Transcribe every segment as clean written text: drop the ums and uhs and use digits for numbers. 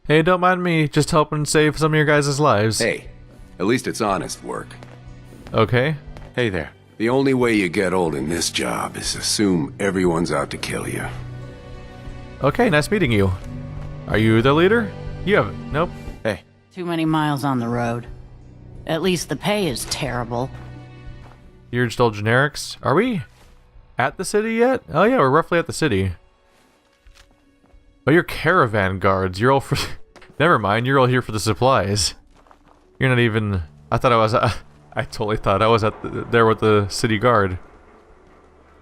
Hey, don't mind me, just helping save some of your guys' lives. Hey, at least it's honest work. Okay. Hey there. The only way you get old in this job is assume everyone's out to kill you. Okay, nice meeting you. Are you the leader? You have... Nope. Hey. Too many miles on the road. At least the pay is terrible. You're still generics? Are we at the city yet? Oh yeah, we're roughly at the city. Oh, you're caravan guards. You're all for... Never mind, you're all here for the supplies. You're not even... I thought I was... I totally thought I was there with the city guard.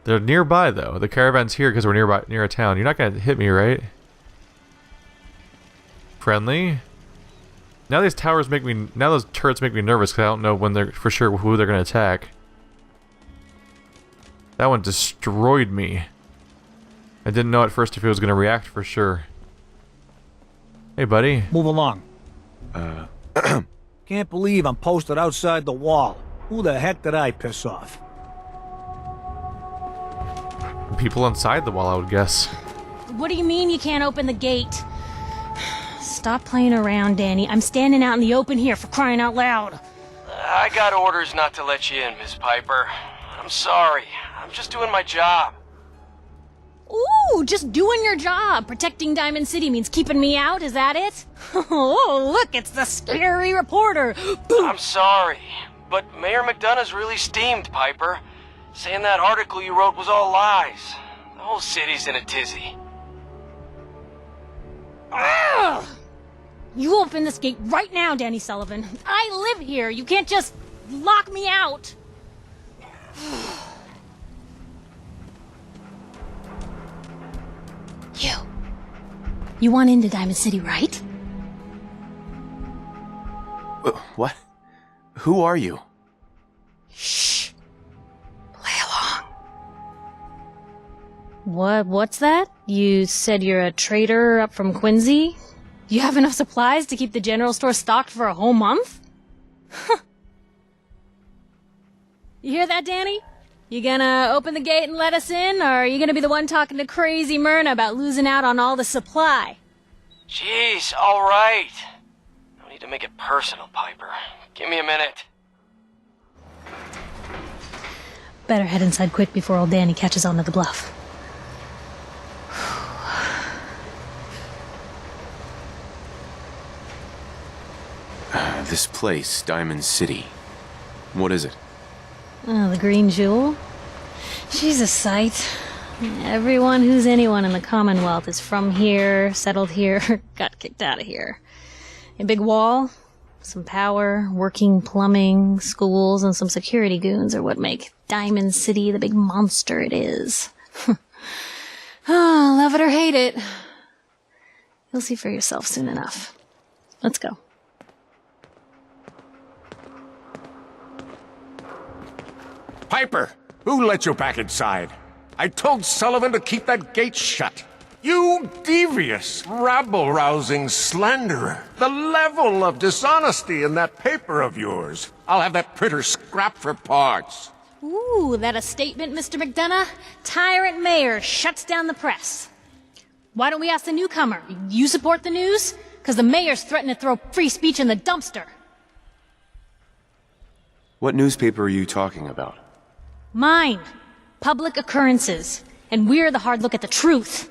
They're nearby, though. The caravan's here because we're near a town. You're not going to hit me, right? Friendly? Now these towers make me... Now those turrets make me nervous because I don't know when they're... For sure who they're going to attack. That one destroyed me. I didn't know at first if it was going to react for sure. Hey, buddy. Move along. Can't believe I'm posted outside the wall. Who the heck did I piss off? People inside the wall, I would guess. What do you mean you can't open the gate? Stop playing around, Danny. I'm standing out in the open here for crying out loud. I got orders not to let you in, Miss Piper. I'm sorry. I'm just doing my job. Ooh, just doing your job. Protecting Diamond City means keeping me out, is that it? Oh, look, it's the scary reporter. I'm sorry, but Mayor McDonough's really steamed, Piper. Saying that article you wrote was all lies. The whole city's in a tizzy. Ugh! You open this gate right now, Danny Sullivan. I live here. You can't just lock me out. You want into Diamond City, right? What? Who are you? Shh. Play along. What's that? You said you're a trader up from Quincy? You have enough supplies to keep the general store stocked for a whole month? You hear that, Danny? You gonna open the gate and let us in, or are you gonna be the one talking to crazy Myrna about losing out on all the supply? Jeez, all right. No need to make it personal, Piper. Give me a minute. Better head inside quick before old Danny catches on to the bluff. This place, Diamond City. What is it? Oh, the Green Jewel? She's a sight. Everyone who's anyone in the Commonwealth is from here, settled here, got kicked out of here. A big wall, some power, working plumbing, schools, and some security goons are what make Diamond City the big monster it is. Oh, love it or hate it. You'll see for yourself soon enough. Let's go. Piper, who let you back inside? I told Sullivan to keep that gate shut. You devious, rabble-rousing slanderer. The level of dishonesty in that paper of yours. I'll have that printer scrapped for parts. Ooh, that a statement, Mr. McDonough? Tyrant mayor shuts down the press. Why don't we ask the newcomer? You support the news? Because the mayor's threatening to throw free speech in the dumpster. What newspaper are you talking about? Mine. Public occurrences. And we're the hard look at the truth.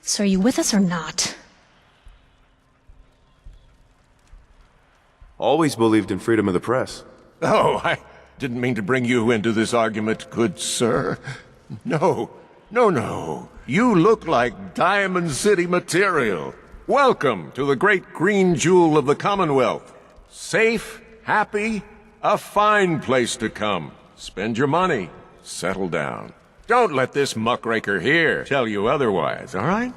So are you with us or not? Always believed in freedom of the press. Oh, I didn't mean to bring you into this argument, good sir. No. You look like Diamond City material. Welcome to the great green jewel of the Commonwealth. Safe, happy, a fine place to come. Spend your money. Settle down. Don't let this muckraker here tell you otherwise, all right?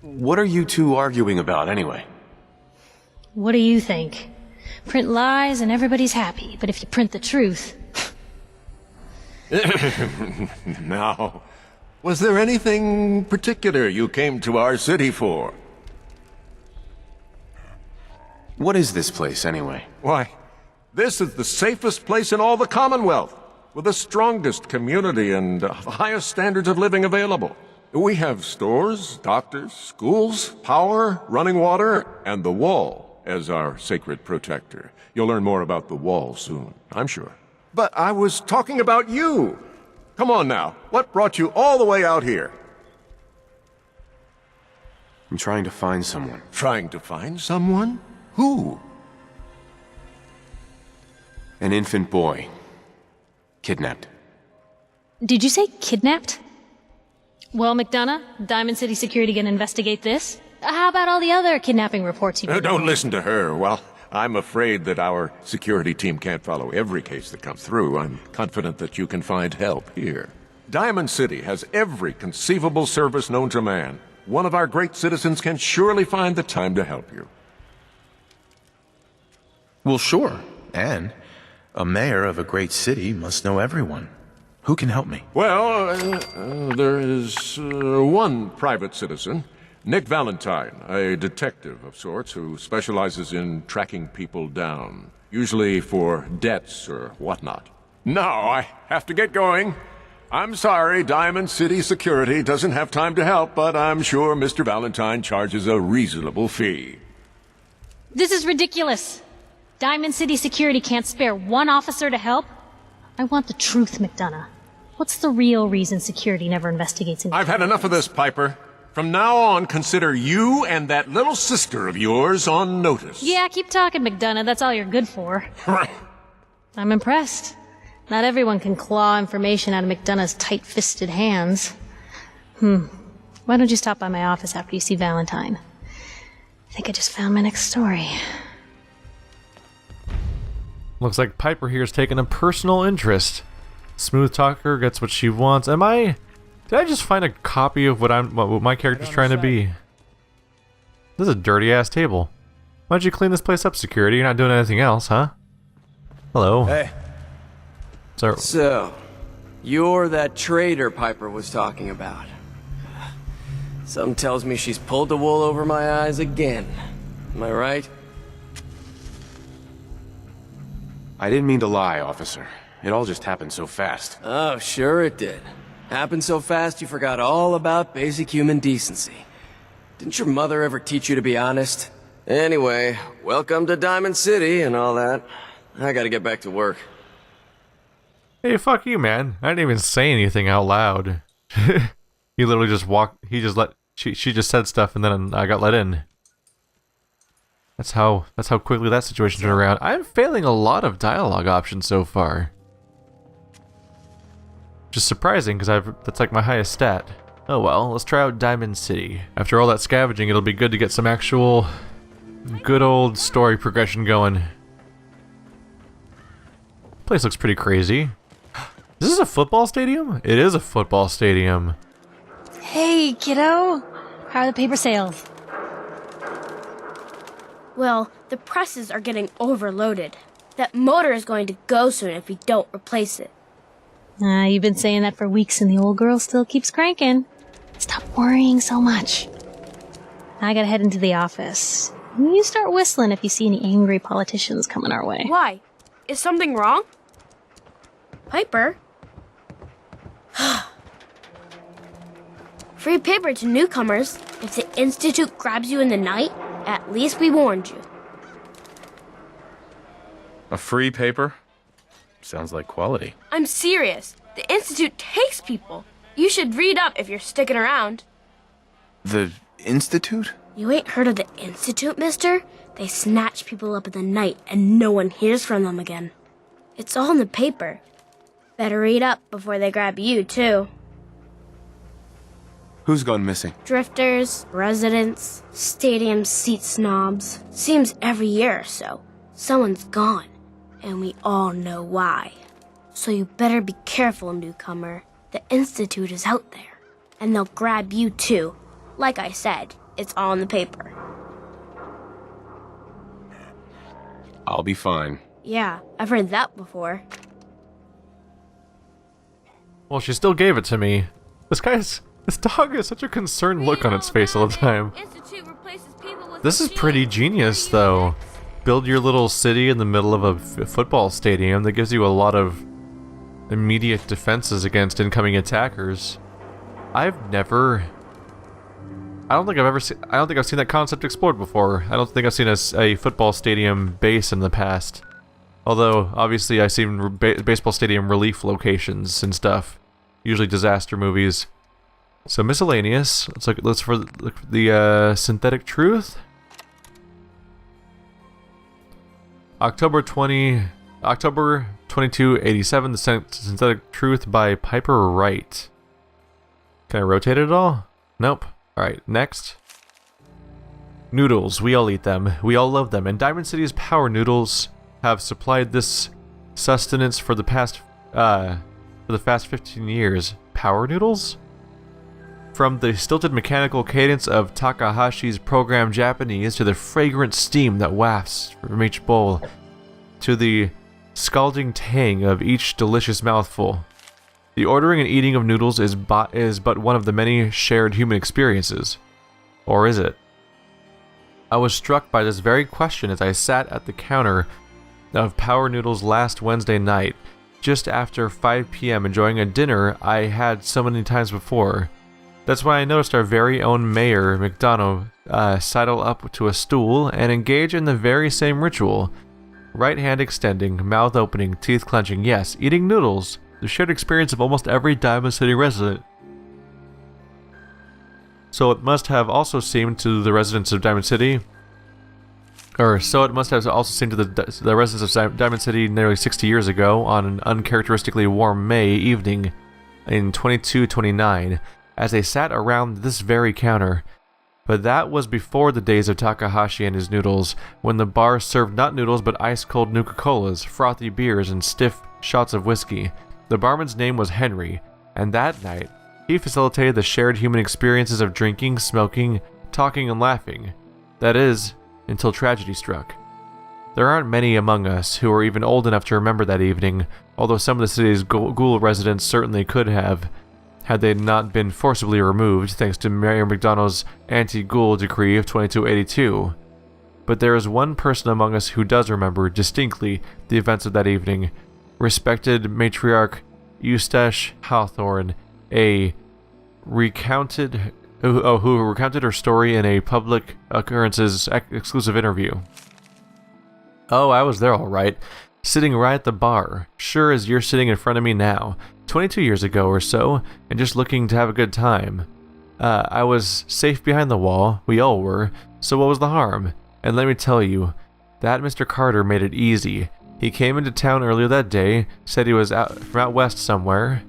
What are you two arguing about, anyway? What do you think? Print lies and everybody's happy, but if you print the truth... Now, was there anything particular you came to our city for? What is this place, anyway? Why, this is the safest place in all the Commonwealth, with the strongest community and highest standards of living available. We have stores, doctors, schools, power, running water, and the wall as our sacred protector. You'll learn more about the wall soon, I'm sure. But I was talking about you. Come on now, what brought you all the way out here? I'm trying to find someone. Trying to find someone? Who? An infant boy. Kidnapped. Did you say kidnapped? Well, McDonough, Diamond City Security gonna investigate this? How about all the other kidnapping reports you've been Don't listen to her. Well, I'm afraid that our security team can't follow every case that comes through. I'm confident that you can find help here. Diamond City has every conceivable service known to man. One of our great citizens can surely find the time to help you. Well, sure. And a mayor of a great city must know everyone. Who can help me? Well, there is one private citizen, Nick Valentine, a detective of sorts who specializes in tracking people down, usually for debts or whatnot. Now, I have to get going. I'm sorry, Diamond City Security doesn't have time to help, but I'm sure Mr. Valentine charges a reasonable fee. This is ridiculous. Diamond City Security can't spare one officer to help? I want the truth, McDonough. What's the real reason security never investigates anything? I've had enough of this, Piper. From now on, consider you and that little sister of yours on notice. Yeah, keep talking, McDonough. That's all you're good for. I'm impressed. Not everyone can claw information out of McDonough's tight-fisted hands. Why don't you stop by my office after you see Valentine? I think I just found my next story. Looks like Piper here's taken a personal interest. Smooth talker gets what she wants. Did I just find a copy of what my character's trying to be? This is a dirty ass table. Why don't you clean this place up, security? You're not doing anything else, huh? Hello. Hey. So, you're that traitor Piper was talking about. Something tells me she's pulled the wool over my eyes again. Am I right? I didn't mean to lie, officer. It all just happened so fast. Oh, sure it did. Happened so fast you forgot all about basic human decency. Didn't your mother ever teach you to be honest? Anyway, welcome to Diamond City and all that. I gotta get back to work. Hey, fuck you, man. I didn't even say anything out loud. He literally just walked. She just said stuff, and then I got let in. That's how quickly that situation turned around. I'm failing a lot of dialogue options so far. Just surprising, because that's like my highest stat. Oh well, let's try out Diamond City. After all that scavenging, it'll be good to get some actual good old story progression going. Place looks pretty crazy. Is this a football stadium? It is a football stadium. Hey, kiddo! How are the paper sales? Well, the presses are getting overloaded. That motor is going to go soon if we don't replace it. You've been saying that for weeks and the old girl still keeps cranking. Stop worrying so much. I gotta head into the office. You start whistling if you see any angry politicians coming our way. Why? Is something wrong? Piper? Free paper to newcomers. If the Institute grabs you in the night, at least we warned you. A free paper? Sounds like quality. I'm serious. The Institute takes people. You should read up if you're sticking around. The Institute? You ain't heard of the Institute, mister? They snatch people up in the night and no one hears from them again. It's all in the paper. Better read up before they grab you, too. Who's gone missing? Drifters, residents, stadium seat snobs. Seems every year or so, someone's gone. And we all know why. So you better be careful, newcomer. The Institute is out there. And they'll grab you, too. Like I said, it's all in the paper. I'll be fine. Yeah, I've heard that before. Well, she still gave it to me. This dog has such a concerned look on its face all the time. This is pretty genius, though. Build your little city in the middle of a football stadium that gives you a lot of immediate defenses against incoming attackers. I've never... I don't think I've ever seen... I don't think I've seen that concept explored before. I don't think I've seen a football stadium base in the past. Although, obviously, I've seen baseball stadium relief locations and stuff. Usually disaster movies. So miscellaneous. Let's for the synthetic truth. October 22, 87. The synthetic truth by Piper Wright. Can I rotate it at all? Nope. All right. Next. Noodles. We all eat them. We all love them. And Diamond City's power noodles have supplied this sustenance for the past 15 years. Power noodles? From the stilted mechanical cadence of Takahashi's programmed Japanese to the fragrant steam that wafts from each bowl, to the scalding tang of each delicious mouthful. The ordering and eating of noodles is but one of the many shared human experiences. Or is it? I was struck by this very question as I sat at the counter of Power Noodles last Wednesday night, just after 5 p.m. enjoying a dinner I had so many times before. That's why I noticed our very own Mayor McDonough sidle up to a stool and engage in the very same ritual. Right hand extending, mouth opening, teeth clenching, yes, eating noodles, the shared experience of almost every Diamond City resident. So it must have also seemed to the residents of Diamond City, or so it must have also seemed to the residents of Diamond City nearly 60 years ago on an uncharacteristically warm May evening in 2229, as they sat around this very counter. But that was before the days of Takahashi and his noodles, when the bar served not noodles but ice-cold Nuka-Colas, frothy beers, and stiff shots of whiskey. The barman's name was Henry, and that night, he facilitated the shared human experiences of drinking, smoking, talking, and laughing. That is, until tragedy struck. There aren't many among us who are even old enough to remember that evening, although some of the city's ghoul residents certainly could have, had they not been forcibly removed thanks to Mayor McDonough's anti-ghoul decree of 2282. But there is one person among us who does remember distinctly the events of that evening. Respected matriarch Eustace Hawthorne, who recounted her story in a public occurrences exclusive interview. Oh, I was there all right, sitting right at the bar, sure as you're sitting in front of me now, 22 years ago or so, and just looking to have a good time. I was safe behind the wall, we all were, so what was the harm? And let me tell you, that Mr. Carter made it easy. He came into town earlier that day, said he was from out west somewhere.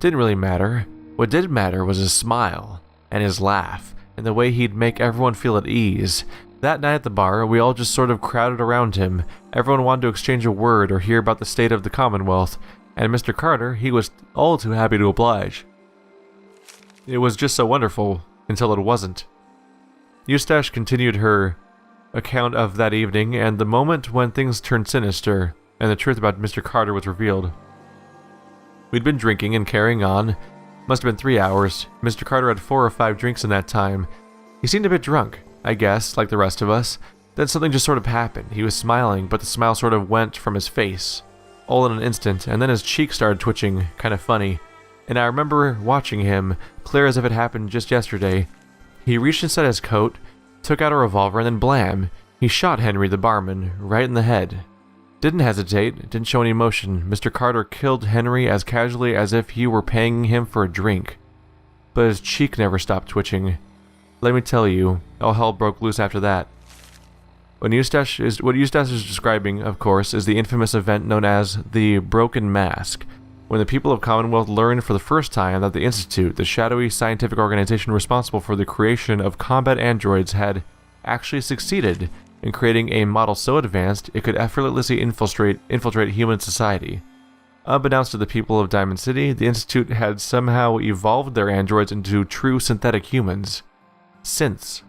Didn't really matter. What did matter was his smile, and his laugh, and the way he'd make everyone feel at ease. That night at the bar, we all just sort of crowded around him. Everyone wanted to exchange a word or hear about the state of the Commonwealth, and Mr. Carter, he was all too happy to oblige. It was just so wonderful, until it wasn't. Eustace continued her account of that evening, and the moment when things turned sinister, and the truth about Mr. Carter was revealed. We'd been drinking and carrying on. Must have been 3 hours. Mr. Carter had 4 or 5 drinks in that time. He seemed a bit drunk, I guess, like the rest of us. Then something just sort of happened. He was smiling, but the smile sort of went from his face, all in an instant, and then his cheek started twitching, kind of funny. And I remember watching him, clear as if it happened just yesterday. He reached inside his coat, took out a revolver, and then blam! He shot Henry the barman, right in the head. Didn't hesitate, didn't show any emotion. Mr. Carter killed Henry as casually as if he were paying him for a drink. But his cheek never stopped twitching. Let me tell you, all hell broke loose after that. What Eustace is describing, of course, is the infamous event known as the Broken Mask, when the people of Commonwealth learned for the first time that the Institute, the shadowy scientific organization responsible for the creation of combat androids, had actually succeeded in creating a model so advanced it could effortlessly infiltrate human society. Unbeknownst to the people of Diamond City, the Institute had somehow evolved their androids into true synthetic humans. Synths.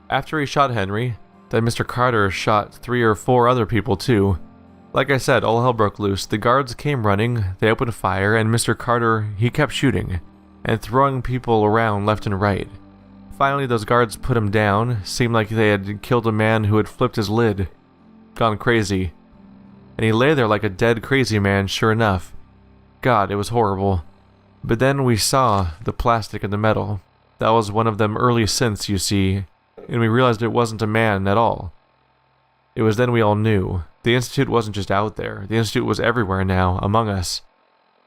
After he shot Henry, then Mr. Carter shot 3 or 4 other people too. Like I said, all hell broke loose. The guards came running, they opened fire, and Mr. Carter, he kept shooting, and throwing people around left and right. Finally, those guards put him down. Seemed like they had killed a man who had flipped his lid. Gone crazy. And he lay there like a dead crazy man, sure enough. God, it was horrible. But then we saw the plastic and the metal. That was one of them early synths, you see, and we realized it wasn't a man at all. It was then we all knew. The Institute wasn't just out there. The Institute was everywhere now, among us.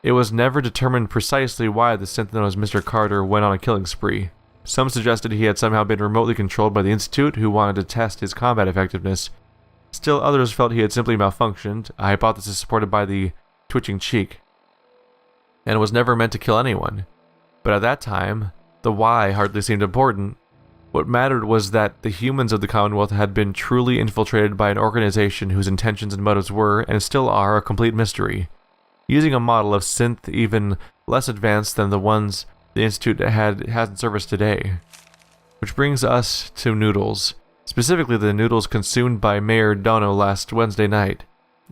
It was never determined precisely why the synth known as Mr. Carter went on a killing spree. Some suggested he had somehow been remotely controlled by the Institute, who wanted to test his combat effectiveness. Still others felt he had simply malfunctioned, a hypothesis supported by the twitching cheek, and was never meant to kill anyone. But at that time, the why hardly seemed important. What mattered was that the humans of the Commonwealth had been truly infiltrated by an organization whose intentions and motives were, and still are, a complete mystery. Using a model of synth even less advanced than the ones the Institute has in service today. Which brings us to noodles. Specifically the noodles consumed by Mayor Dono last Wednesday night,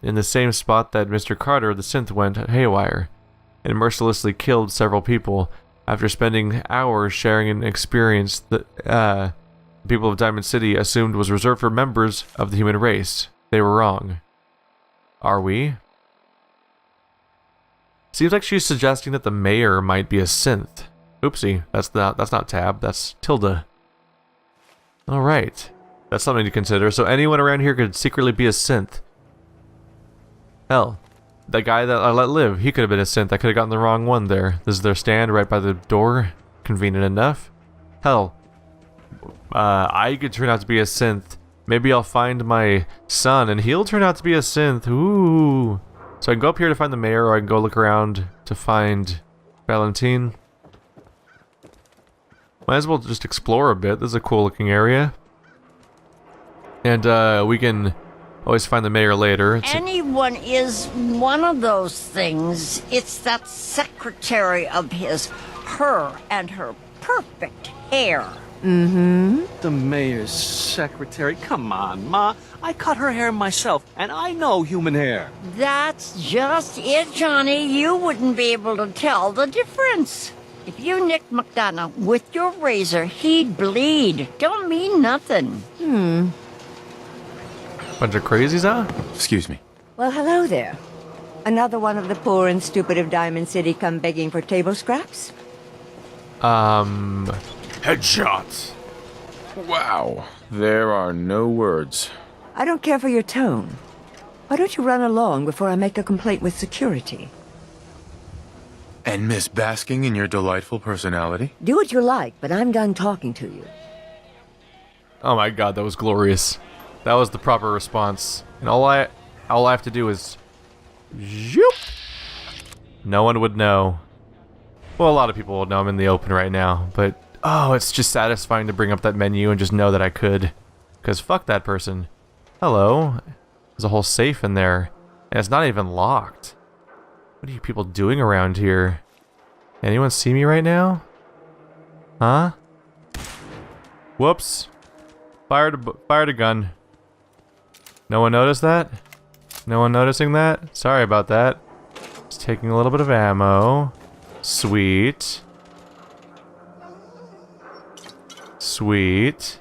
in the same spot that Mr. Carter the synth went haywire, and mercilessly killed several people after spending hours sharing an experience that people of Diamond City assumed was reserved for members of the human race. They were wrong. Are we? Seems like she's suggesting that the mayor might be a synth. Oopsie, that's not Tab, that's Tilda. Alright. That's something to consider. So anyone around here could secretly be a synth. Hell, the guy that I let live, he could have been a synth. I could have gotten the wrong one there. This is their stand right by the door. Convenient enough. Hell, I could turn out to be a synth. Maybe I'll find my son and he'll turn out to be a synth. Ooh. So I can go up here to find the mayor, or I can go look around to find Valentine. Might as well just explore a bit. This is a cool looking area. And we can always find the mayor later. Anyone is one of those things. It's that secretary of his, her and her perfect hair. Mm-hmm. The mayor's secretary. Come on, Ma. I cut her hair myself, and I know human hair. That's just it, Johnny. You wouldn't be able to tell the difference. If you nicked McDonough with your razor, he'd bleed. Don't mean nothing. Bunch of crazies, huh? Excuse me. Well, hello there. Another one of the poor and stupid of Diamond City come begging for table scraps? Headshots. Wow. There are no words. I don't care for your tone. Why don't you run along before I make a complaint with security? And Miss basking in your delightful personality? Do what you like, but I'm done talking to you. Oh my god, that was glorious. That was the proper response. And all I have to do is zoop. No one would know. Well, a lot of people would know I'm in the open right now, but oh, it's just satisfying to bring up that menu and just know that I could. Cause fuck that person. Hello. There's a whole safe in there. And it's not even locked. What are you people doing around here? Anyone see me right now? Huh? Whoops. Fired a gun. No one noticed that? No one noticing that? Sorry about that. Just taking a little bit of ammo. Sweet. Sweet.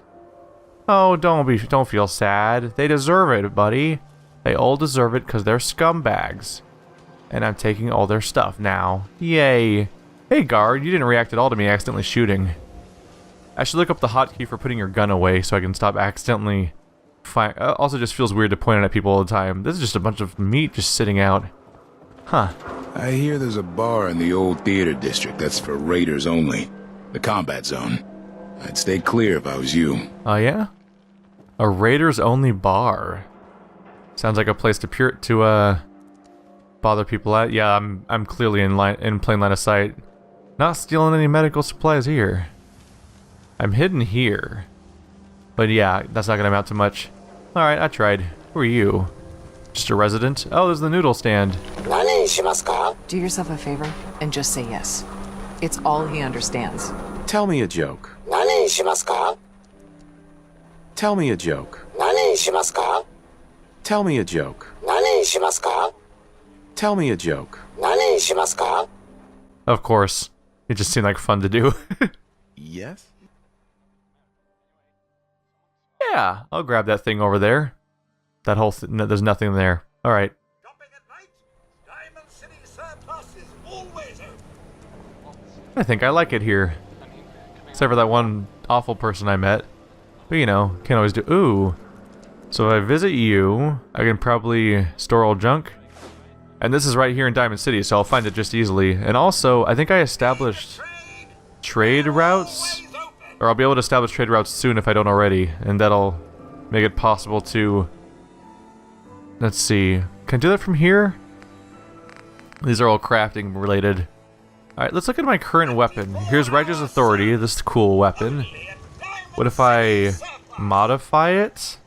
Oh, don't feel sad. They deserve it, buddy. They all deserve it because they're scumbags. And I'm taking all their stuff now. Yay. Hey, guard, you didn't react at all to me accidentally shooting. I should look up the hotkey for putting your gun away so I can stop accidentally also just feels weird to point it at people all the time. This is just a bunch of meat just sitting out. Huh. I hear there's a bar in the old theater district that's for raiders only. The combat zone. I'd stay clear if I was you. Oh yeah? A raiders only bar. Sounds like a place to bother people at. Yeah, I'm clearly in plain line of sight. Not stealing any medical supplies here. I'm hidden here. But yeah, that's not gonna amount to much. Alright, I tried. Who are you? Just a resident? Oh, there's the noodle stand. Do yourself a favor and just say yes. It's all he understands. Tell me a joke. Tell me a joke. Tell me a joke. Tell me a joke. Of course. It just seemed like fun to do. Yes? Yeah, I'll grab that thing over there. That whole no, there's nothing there. Alright. I think I like it here. Except for that one awful person I met. But you know, can't always do... Ooh. So if I visit you, I can probably store old junk. And this is right here in Diamond City, so I'll find it just easily. And also, I think I established trade routes? Or I'll be able to establish trade routes soon if I don't already. And that'll make it possible to... Let's see. Can I do that from here? These are all crafting related. Alright, let's look at my current weapon. Here's Righteous Authority, this cool weapon. What if I modify it?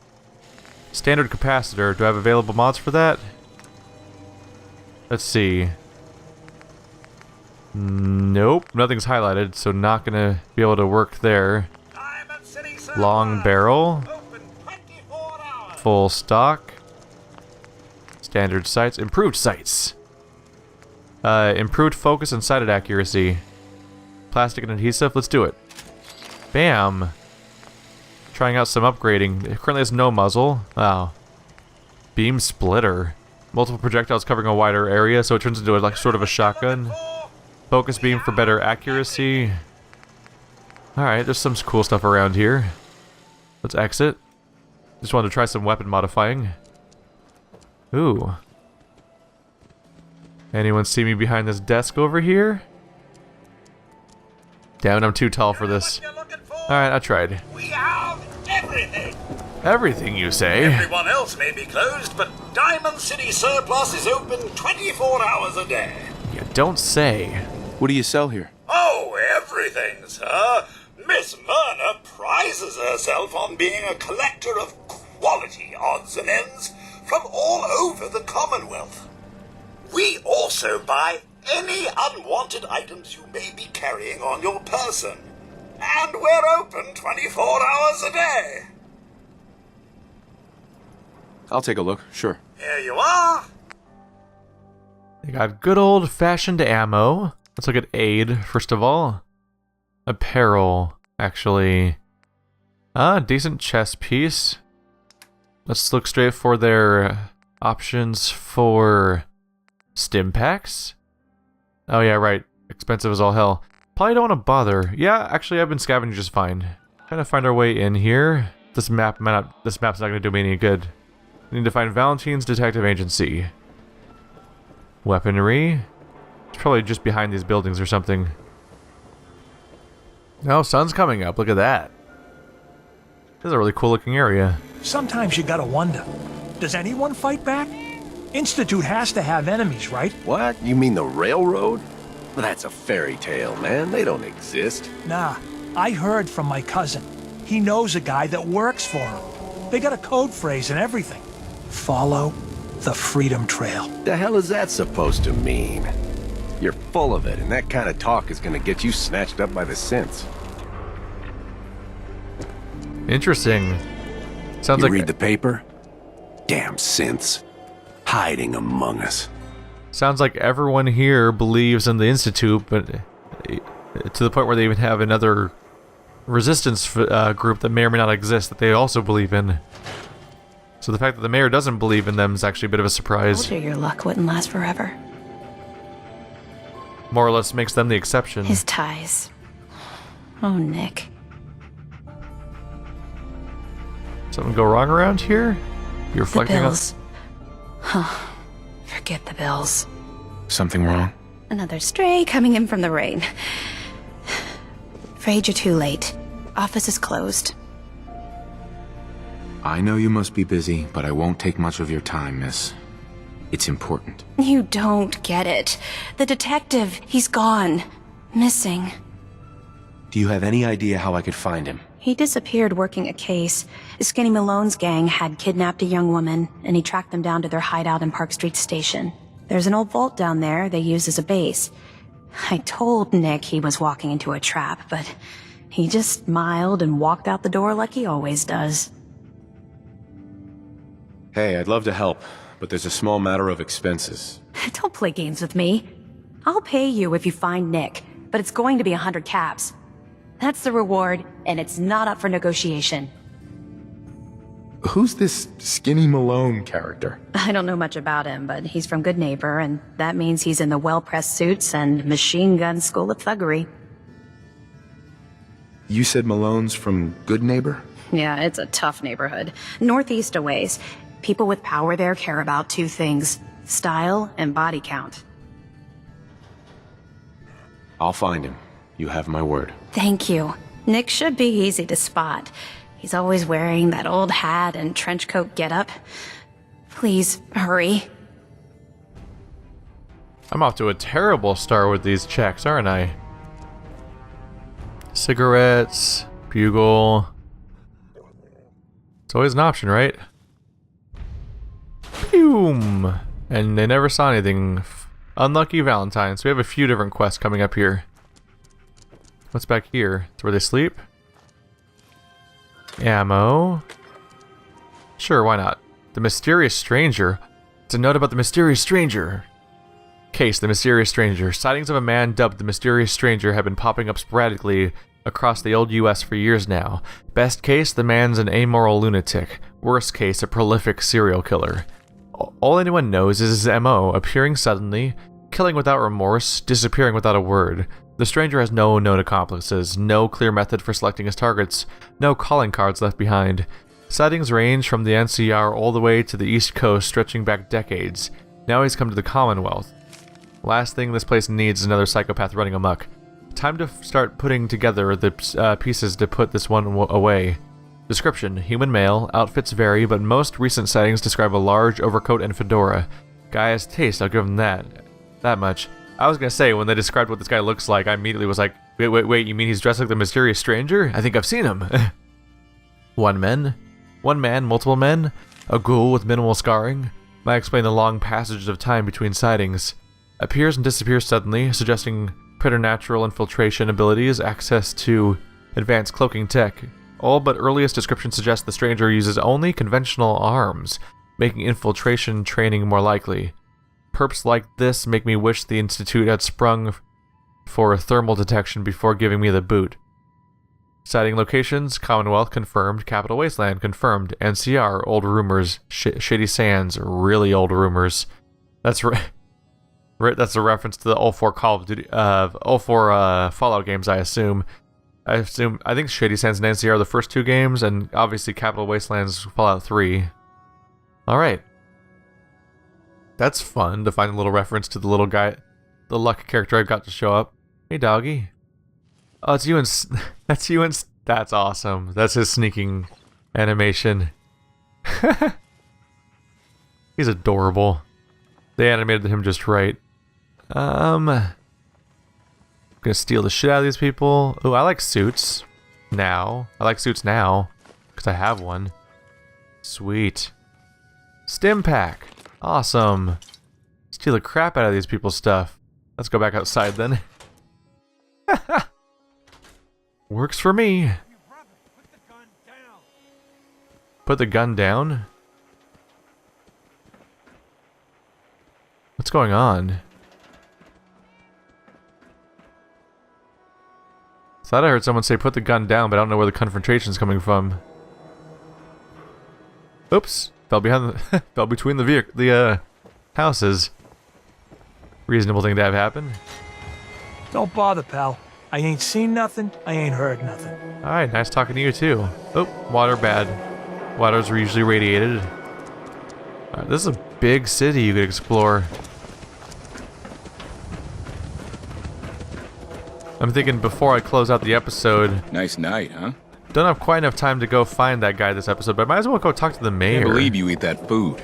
Standard capacitor. Do I have available mods for that? Let's see. Nope, nothing's highlighted, so not gonna be able to work there. Long barrel. Full stock. Standard sights. Improved sights. Improved focus and sighted accuracy. Plastic and adhesive. Let's do it. Bam. Trying out some upgrading. It currently has no muzzle. Wow. Beam splitter. Multiple projectiles covering a wider area, so it turns into like sort of a shotgun. Focus beam for better accuracy. Alright, there's some cool stuff around here. Let's exit. Just wanted to try some weapon modifying. Ooh. Anyone see me behind this desk over here? Damn it, I'm too tall for this. Alright, I tried. We have everything! Everything, you say? Everyone else may be closed, but Diamond City Surplus is open 24 hours a day. You don't say. What do you sell here? Oh, everything, sir. Miss Myrna prizes herself on being a collector of quality odds and ends from all over the Commonwealth. We also buy any unwanted items you may be carrying on your person. And we're open 24 hours a day. I'll take a look, sure. Here you are. They got good old-fashioned ammo. Let's look at aid, first of all. Apparel, actually. Decent chest piece. Let's look straight for their options for stim packs. Oh yeah, right. Expensive as all hell. Probably don't want to bother. Yeah, actually I've been scavenging just fine. Trying to find our way in here. This map's not going to do me any good. We need to find Valentine's Detective Agency. Weaponry. It's probably just behind these buildings or something. Oh, sun's coming up. Look at that. This is a really cool looking area. Sometimes you gotta wonder, does anyone fight back? Institute has to have enemies, right? What? You mean the railroad? Well, that's a fairy tale, man. They don't exist. Nah, I heard from my cousin. He knows a guy that works for him. They got a code phrase and everything. Follow the Freedom Trail. The hell is that supposed to mean? You're full of it, and that kind of talk is gonna get you snatched up by the synths. Interesting. Sounds you like... read the paper? Damn synths. Hiding among us. Sounds like everyone here believes in the Institute, but to the point where they even have another resistance group that may or may not exist that they also believe in. So the fact that the mayor doesn't believe in them is actually a bit of a surprise. Told you your luck wouldn't last forever. More or less makes them the exception. His ties. Oh, Nick. Something go wrong around here? You're reflecting on... The bills. Huh. Forget the bills. Something wrong? Another stray coming in from the rain. Afraid you're too late. Office is closed. I know you must be busy, but I won't take much of your time, miss. It's important. You don't get it. The detective, he's gone. Missing. Do you have any idea how I could find him? He disappeared working a case. Skinny Malone's gang had kidnapped a young woman, and he tracked them down to their hideout in Park Street Station. There's an old vault down there they use as a base. I told Nick he was walking into a trap, but he just smiled and walked out the door like he always does. Hey, I'd love to help, but there's a small matter of expenses. Don't play games with me. I'll pay you if you find Nick, but it's going to be 100 caps. That's the reward, and it's not up for negotiation. Who's this Skinny Malone character? I don't know much about him, but he's from Good Neighbor, and that means he's in the well-pressed suits and machine gun school of thuggery. You said Malone's from Good Neighbor? Yeah, it's a tough neighborhood. Northeast a ways. People with power there care about two things: style and body count. I'll find him. You have my word. Thank you. Nick should be easy to spot. He's always wearing that old hat and trench coat getup. Please, hurry. I'm off to a terrible start with these checks, aren't I? Cigarettes, bugle. It's always an option, right? Boom! And they never saw anything. Unlucky Valentine. So we have a few different quests coming up here. What's back here? It's where they sleep? Ammo. Sure, why not? The Mysterious Stranger. It's a note about the Mysterious Stranger. Case, the Mysterious Stranger. Sightings of a man dubbed the Mysterious Stranger have been popping up sporadically across the old US for years now. Best case, the man's an amoral lunatic. Worst case, a prolific serial killer. All anyone knows is his MO, appearing suddenly, killing without remorse, disappearing without a word. The stranger has no known accomplices, no clear method for selecting his targets, no calling cards left behind. Sightings range from the NCR all the way to the East Coast, stretching back decades. Now he's come to the Commonwealth. Last thing this place needs is another psychopath running amok. Time to start putting together the pieces to put this one away. Description: human male, outfits vary, but most recent sightings describe a large overcoat and fedora. Guy has taste, I'll give him that much. I was gonna say, when they described what this guy looks like, I immediately was like, wait, you mean he's dressed like the Mysterious Stranger? I think I've seen him. One man, multiple men, a ghoul with minimal scarring. Might explain the long passages of time between sightings. Appears and disappears suddenly, suggesting preternatural infiltration abilities, access to advanced cloaking tech. All but earliest descriptions suggest the stranger uses only conventional arms, making infiltration training more likely. Perps like this make me wish the Institute had sprung for thermal detection before giving me the boot. Sighting locations: Commonwealth confirmed, Capital Wasteland confirmed, NCR old rumors, Shady Sands really old rumors. That's that's a reference to the all four Call of Duty, all four Fallout games, I assume. I think Shady Sands and NCR are the first two games, and obviously Capital Wasteland's Fallout 3. Alright. That's fun to find a little reference to the little guy, the luck character I got to show up. Hey, doggy. Oh, it's you and... That's you and... That's awesome. That's his sneaking animation. He's adorable. They animated him just right. Gonna steal the shit out of these people. Oh, I like suits. Now. I like suits now. Because I have one. Sweet. Stim pack. Awesome. Steal the crap out of these people's stuff. Let's go back outside then. Works for me. Put the gun down? What's going on? Thought I heard someone say put the gun down, but I don't know where the confrontation's coming from. Oops. Fell behind the fell between the houses. Reasonable thing to have happen. Don't bother, pal. I ain't seen nothing, I ain't heard nothing. Alright, nice talking to you too. Oh, water bad. Waters are usually radiated. Alright, this is a big city you could explore. I'm thinking before I close out the episode... Nice night, huh? Don't have quite enough time to go find that guy this episode, but I might as well go talk to the mayor. Can't believe you eat that food.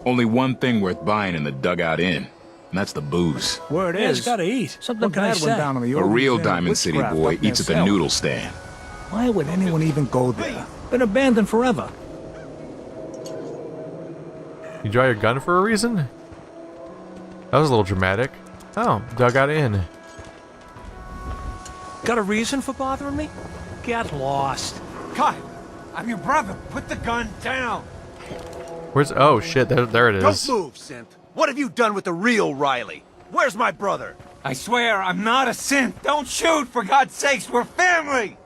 Only one thing worth buying in the Dugout Inn, and that's the booze. Word is, He's gotta eat. Something What can I bad went say? down on the A old real museum of Diamond City witchcraft boy up near eats at the Selma. noodle stand. Why would anyone even go there? Been abandoned forever. You draw your gun for a reason? That was a little dramatic. Oh, Dugout Inn. Got a reason for bothering me? Get lost. Cut! I'm your brother. Put the gun down. Where's... Oh, shit. There it is. Don't move, synth. What have you done with the real Riley? Where's my brother? I swear I'm not a synth. Don't shoot, for God's sakes. We're family.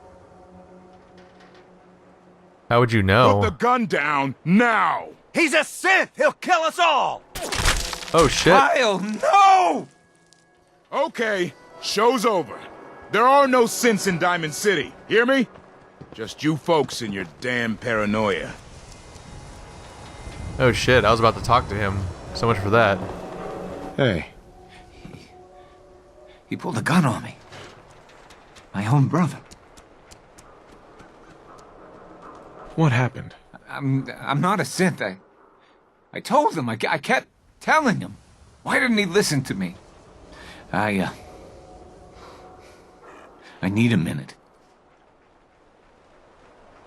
How would you know? Put the gun down now! He's a synth. He'll kill us all. Oh, shit. Kyle, no! Okay, show's over. There are no synths in Diamond City. Hear me? Just you folks and your damn paranoia. Oh shit, I was about to talk to him. So much for that. Hey. He pulled a gun on me. My own brother. What happened? I'm not a synth. I told him. I kept telling him. Why didn't he listen to me? I need a minute.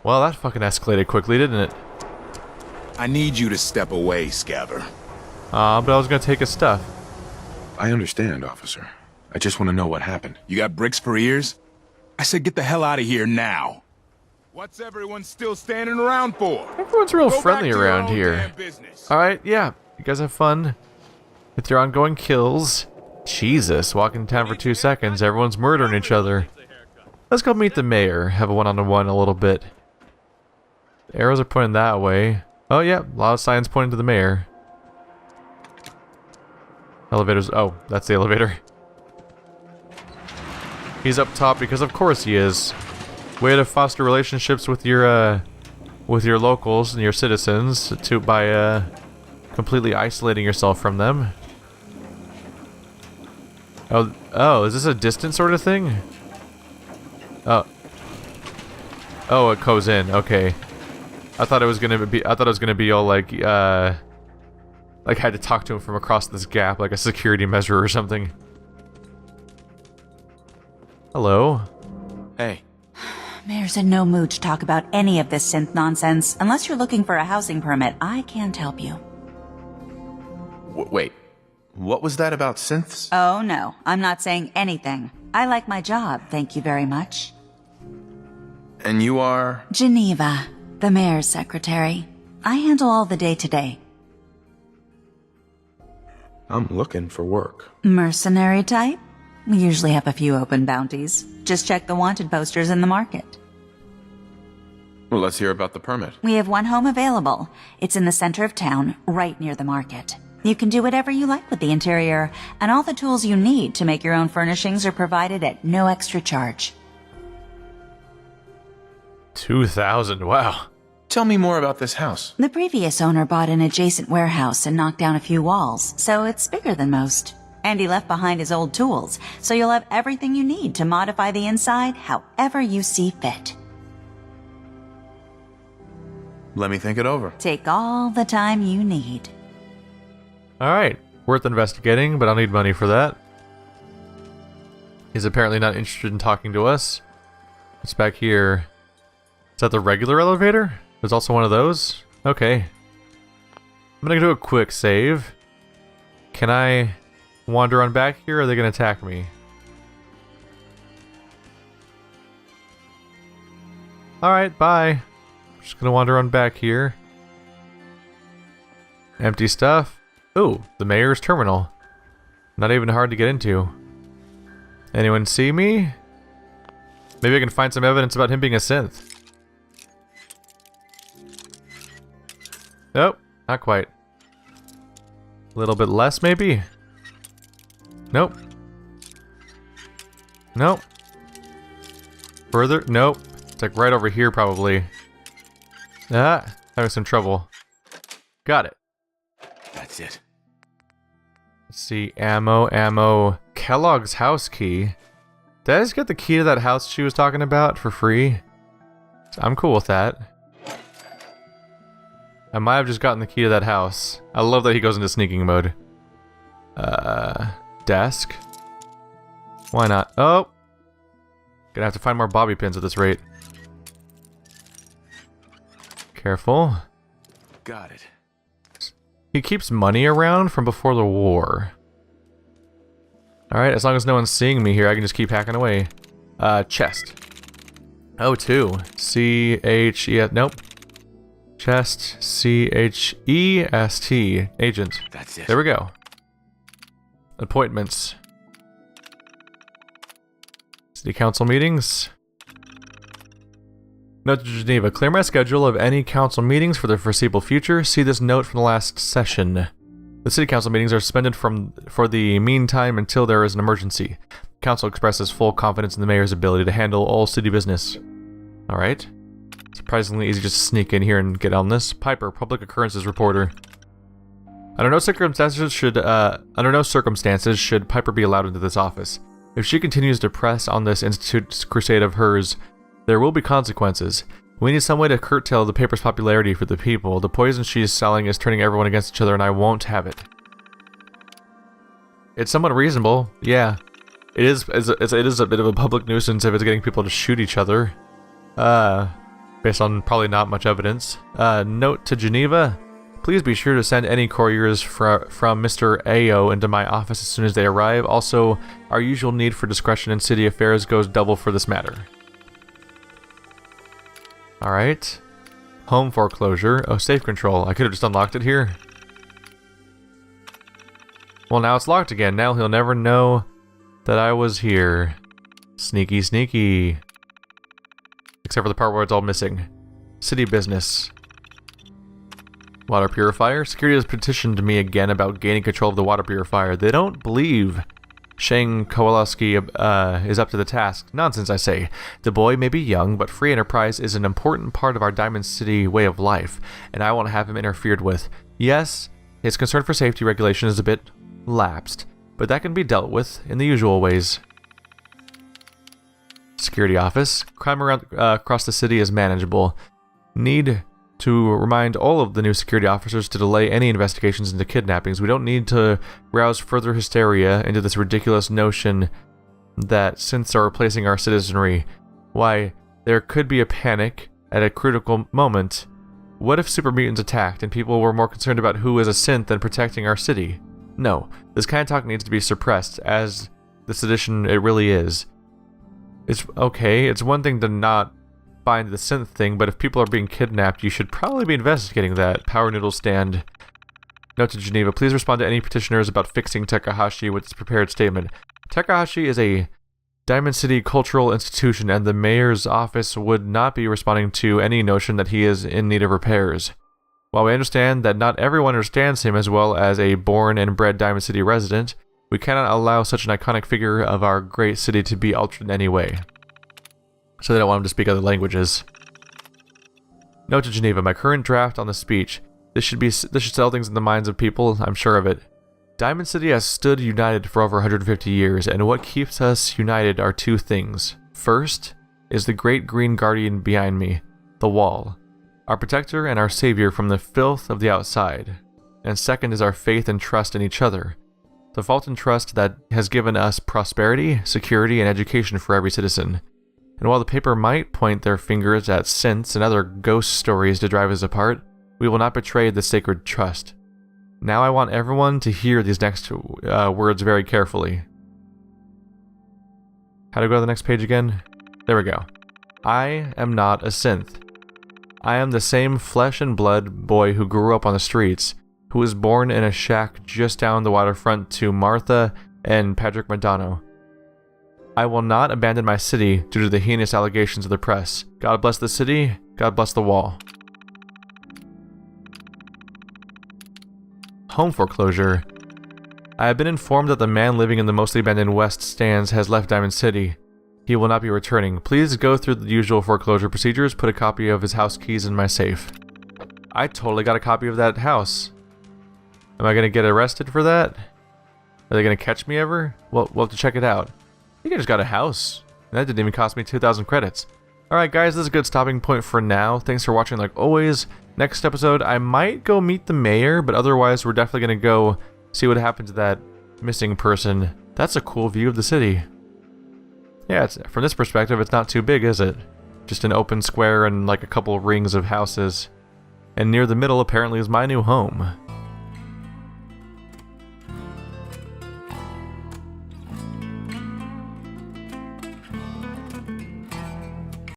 Well, that fucking escalated quickly, didn't it? I need you to step away, Scaver. But I was gonna take his stuff. I understand, officer. I just want to know what happened. You got bricks for ears? I said get the hell out of here now. What's everyone still standing around for? Everyone's real Go friendly back to your around own here. damn business. Alright, yeah. You guys have fun with your ongoing kills. Jesus, walking in town for 2 seconds, everyone's murdering each other. Let's go meet the mayor, have a one-on-one a little bit. The arrows are pointing that way. Oh yeah, a lot of signs pointing to the mayor. Elevators, oh, that's the elevator. He's up top because of course he is. Way to foster relationships with your locals and your citizens by completely isolating yourself from them. Oh, is this a distant sort of thing? Oh, it goes in. Okay. I thought it was gonna be all like I had to talk to him from across this gap, like a security measure or something. Hello. Hey. Mayor's in no mood to talk about any of this synth nonsense. Unless you're looking for a housing permit, I can't help you. Wait. What was that about synths? Oh, no. I'm not saying anything. I like my job, thank you very much. And you are? Geneva, the mayor's secretary. I handle all the day-to-day. I'm looking for work. Mercenary type? We usually have a few open bounties. Just check the wanted posters in the market. Well, let's hear about the permit. We have one home available. It's in the center of town, right near the market. You can do whatever you like with the interior, and all the tools you need to make your own furnishings are provided at no extra charge. 2,000, wow. Tell me more about this house. The previous owner bought an adjacent warehouse and knocked down a few walls, so it's bigger than most. And he left behind his old tools, so you'll have everything you need to modify the inside however you see fit. Let me think it over. Take all the time you need. Alright, worth investigating, but I'll need money for that. He's apparently not interested in talking to us. What's back here? Is that the regular elevator? There's also one of those? Okay. I'm gonna do a quick save. Can I wander on back here, or are they gonna attack me? Alright, bye. Just gonna wander on back here. Empty stuff. Ooh, the mayor's terminal. Not even hard to get into. Anyone see me? Maybe I can find some evidence about him being a synth. Nope, not quite. A little bit less, maybe? Nope. Nope. Further? Nope. It's like right over here, probably. Ah, having some trouble. Got it. That's it. Let's see, ammo. Kellogg's house key. Did I just get the key to that house she was talking about for free? I'm cool with that. I might have just gotten the key to that house. I love that he goes into sneaking mode. Desk? Why not? Oh! Gonna have to find more bobby pins at this rate. Careful. Got it. He keeps money around from before the war. Alright, as long as no one's seeing me here, I can just keep hacking away. Chest. Oh, 2. C-H-E-S... Nope. Chest. C-H-E-S-T. Agent. That's it. There we go. Appointments. City council meetings. Note to Geneva. Clear my schedule of any council meetings for the foreseeable future. See this note from the last session. The city council meetings are suspended for the meantime until there is an emergency. Council expresses full confidence in the mayor's ability to handle all city business. Alright. Surprisingly easy just to sneak in here and get on this. Piper, public occurrences reporter. Under no circumstances should Piper be allowed into this office. If she continues to press on this institute crusade of hers, there will be consequences. We need some way to curtail the paper's popularity for the people. The poison she is selling is turning everyone against each other, and I won't have it. It's somewhat reasonable, yeah. It is a bit of a public nuisance if it's getting people to shoot each other. Based on probably not much evidence. Note to Geneva. Please be sure to send any couriers from Mr. A.O. into my office as soon as they arrive. Also, our usual need for discretion in city affairs goes double for this matter. Alright. Home foreclosure. Oh, safe control. I could have just unlocked it here. Well, now it's locked again. Now he'll never know that I was here. Sneaky, sneaky. Except for the part where it's all missing. City business. Water purifier. Security has petitioned me again about gaining control of the water purifier. They don't believe Shang Kowalski is up to the task. Nonsense, I say. The boy may be young, but free enterprise is an important part of our Diamond City way of life, and I won't have him interfered with. Yes, his concern for safety regulation is a bit lapsed, but that can be dealt with in the usual ways. Security office. Crime across the city is manageable. Need to remind all of the new security officers to delay any investigations into kidnappings. We don't need to rouse further hysteria into this ridiculous notion that synths are replacing our citizenry. Why, there could be a panic at a critical moment. What if super mutants attacked and people were more concerned about who is a synth than protecting our city? No, this kind of talk needs to be suppressed, as the sedition it really is. It's okay, it's one thing to not find the synth thing, but if people are being kidnapped, you should probably be investigating that. Power Noodle stand. Note to Geneva, please respond to any petitioners about fixing Takahashi with this prepared statement. Takahashi is a Diamond City cultural institution, and the mayor's office would not be responding to any notion that he is in need of repairs. While we understand that not everyone understands him as well as a born and bred Diamond City resident, we cannot allow such an iconic figure of our great city to be altered in any way. So they don't want him to speak other languages. Note to Geneva, my current draft on the speech. This should settle things in the minds of people, I'm sure of it. Diamond City has stood united for over 150 years, and what keeps us united are two things. First is the great green guardian behind me, the wall, our protector and our savior from the filth of the outside. And second is our faith and trust in each other, the fault and trust that has given us prosperity, security, and education for every citizen. And while the paper might point their fingers at synths and other ghost stories to drive us apart, we will not betray the sacred trust. Now I want everyone to hear these next words very carefully. How to go to the next page again? There we go. I am not a synth. I am the same flesh and blood boy who grew up on the streets, who was born in a shack just down the waterfront to Martha and Patrick Madonna. I will not abandon my city due to the heinous allegations of the press. God bless the city, God bless the wall. Home foreclosure. I have been informed that the man living in the mostly abandoned West Stands has left Diamond City. He will not be returning. Please go through the usual foreclosure procedures, put a copy of his house keys in my safe. I totally got a copy of that house. Am I gonna get arrested for that? Are they gonna catch me ever? Well, we'll have to check it out. I think I just got a house. That didn't even cost me 2,000 credits. Alright guys, this is a good stopping point for now. Thanks for watching like always. Next episode, I might go meet the mayor, but otherwise we're definitely gonna go see what happened to that missing person. That's a cool view of the city. Yeah, from this perspective, it's not too big, is it? Just an open square and like a couple rings of houses. And near the middle apparently is my new home.